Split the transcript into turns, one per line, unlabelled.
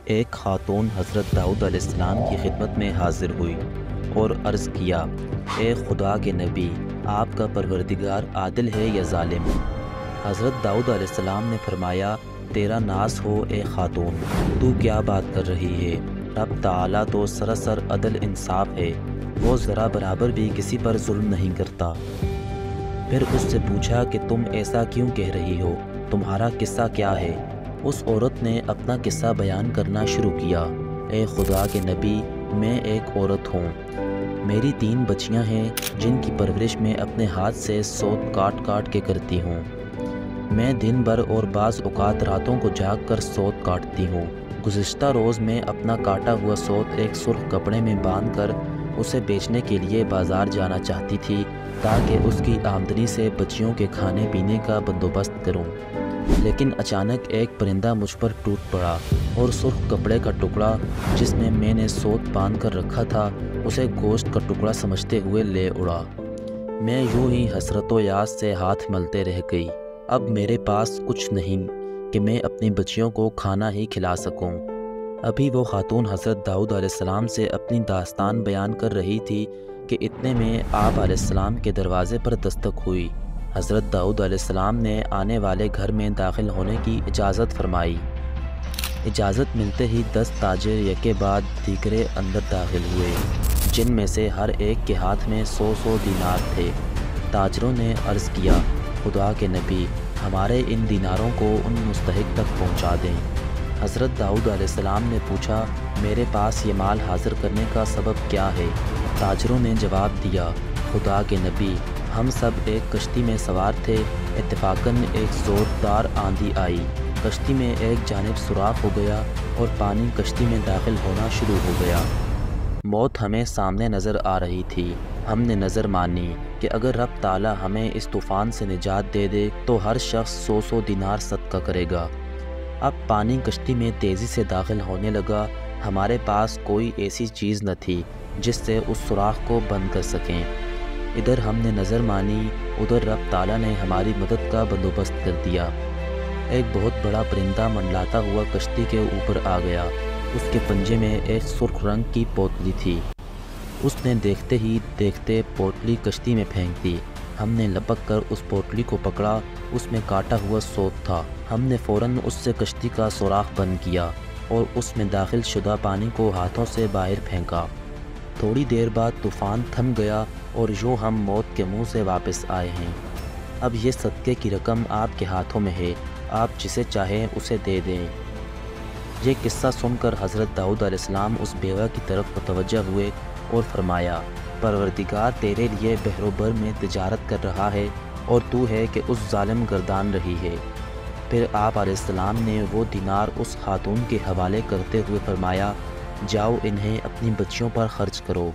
ایک خاتون حضرت داؤد علیہ السلام کی خدمت میں حاضر ہوئی اور عرض کیا، اے خدا کے نبی، آپ کا پروردگار عادل ہے یا ظالم؟ حضرت داؤد علیہ السلام نے فرمایا، تیرا ناز ہو اے خاتون، تو کیا بات کر رہی ہے؟ رب تعالیٰ تو سراسر عدل انصاف ہے، وہ ذرا برابر بھی کسی پر ظلم نہیں کرتا۔ پھر اس سے پوچھا کہ تم ایسا کیوں کہہ رہی ہو؟ تمہارا قصہ کیا ہے؟ اس عورت نے اپنا قصہ بیان کرنا شروع کیا۔ اے خدا کے نبی، میں ایک عورت ہوں، میری 3 بچیاں ہیں جن کی پرورش میں اپنے ہاتھ سے سوت کاٹ کاٹ کے کرتی ہوں۔ میں دن بھر اور بعض اوقات راتوں کو جاگ کر سوت کاٹتی ہوں۔ گزشتہ روز میں اپنا کاٹا ہوا سوت ایک سرخ کپڑے میں باندھ کر اسے بیچنے کے لیے بازار جانا چاہتی تھی تاکہ اس کی آمدنی سے بچیوں کے کھانے پینے کا بندوبست کروں، لیکن اچانک ایک پرندہ مجھ پر ٹوٹ پڑا اور سرخ کپڑے کا ٹکڑا جس میں نے سوت باندھ کر رکھا تھا اسے گوشت کا ٹکڑا سمجھتے ہوئے لے اڑا۔ میں یوں ہی حسرت و یاس سے ہاتھ ملتے رہ گئی۔ اب میرے پاس کچھ نہیں کہ میں اپنی بچیوں کو کھانا ہی کھلا سکوں۔ ابھی وہ خاتون حضرت داؤد علیہ السلام سے اپنی داستان بیان کر رہی تھی کہ اتنے میں آپ علیہ السلام کے دروازے پر دستک ہوئی۔ حضرت داؤد علیہ السلام نے آنے والے گھر میں داخل ہونے کی اجازت فرمائی۔ اجازت ملتے ہی 10 تاجر یکے بعد دیگرے اندر داخل ہوئے، جن میں سے ہر ایک کے ہاتھ میں 100 دینار تھے۔ تاجروں نے عرض کیا، خدا کے نبی، ہمارے ان دیناروں کو ان مستحق تک پہنچا دیں۔ حضرت داؤد علیہ السلام نے پوچھا، میرے پاس یہ مال حاضر کرنے کا سبب کیا ہے؟ تاجروں نے جواب دیا، خدا کے نبی، ہم سب ایک کشتی میں سوار تھے، اتفاقاً ایک زوردار آندھی آئی، کشتی میں ایک جانب سوراخ ہو گیا اور پانی کشتی میں داخل ہونا شروع ہو گیا۔ موت ہمیں سامنے نظر آ رہی تھی۔ ہم نے نظر مانی کہ اگر رب تعالیٰ ہمیں اس طوفان سے نجات دے دے تو ہر شخص 100 دینار صدقہ کرے گا۔ اب پانی کشتی میں تیزی سے داخل ہونے لگا، ہمارے پاس کوئی ایسی چیز نہ تھی جس سے اس سوراخ کو بند کر سکیں۔ ادھر ہم نے نظر مانی، ادھر رب تعالیٰ نے ہماری مدد کا بندوبست کر دیا۔ ایک بہت بڑا پرندہ منڈلاتا ہوا کشتی کے اوپر آ گیا، اس کے پنجے میں ایک سرخ رنگ کی پوتلی تھی۔ اس نے دیکھتے ہی دیکھتے پوتلی کشتی میں پھینک دی۔ ہم نے لپک کر اس پوتلی کو پکڑا، اس میں کاٹا ہوا سوت تھا۔ ہم نے فوراً اس سے کشتی کا سوراخ بند کیا اور اس میں داخل شدہ پانی کو ہاتھوں سے باہر پھینکا۔ تھوڑی دیر بعد طوفان تھم گیا اور یوں ہم موت کے منہ سے واپس آئے ہیں۔ اب یہ صدقے کی رقم آپ کے ہاتھوں میں ہے، آپ جسے چاہیں اسے دے دیں۔ یہ قصہ سن کر حضرت داؤد علیہ السلام اس بیوہ کی طرف متوجہ ہوئے اور فرمایا، پروردگار تیرے لیے بحر و بر میں تجارت کر رہا ہے اور تو ہے کہ اس ظالم گردان رہی ہے۔ پھر آپ علیہ السلام نے وہ دینار اس خاتون کے حوالے کرتے ہوئے فرمایا، جاؤ انہیں اپنی بچیوں پر خرچ کرو۔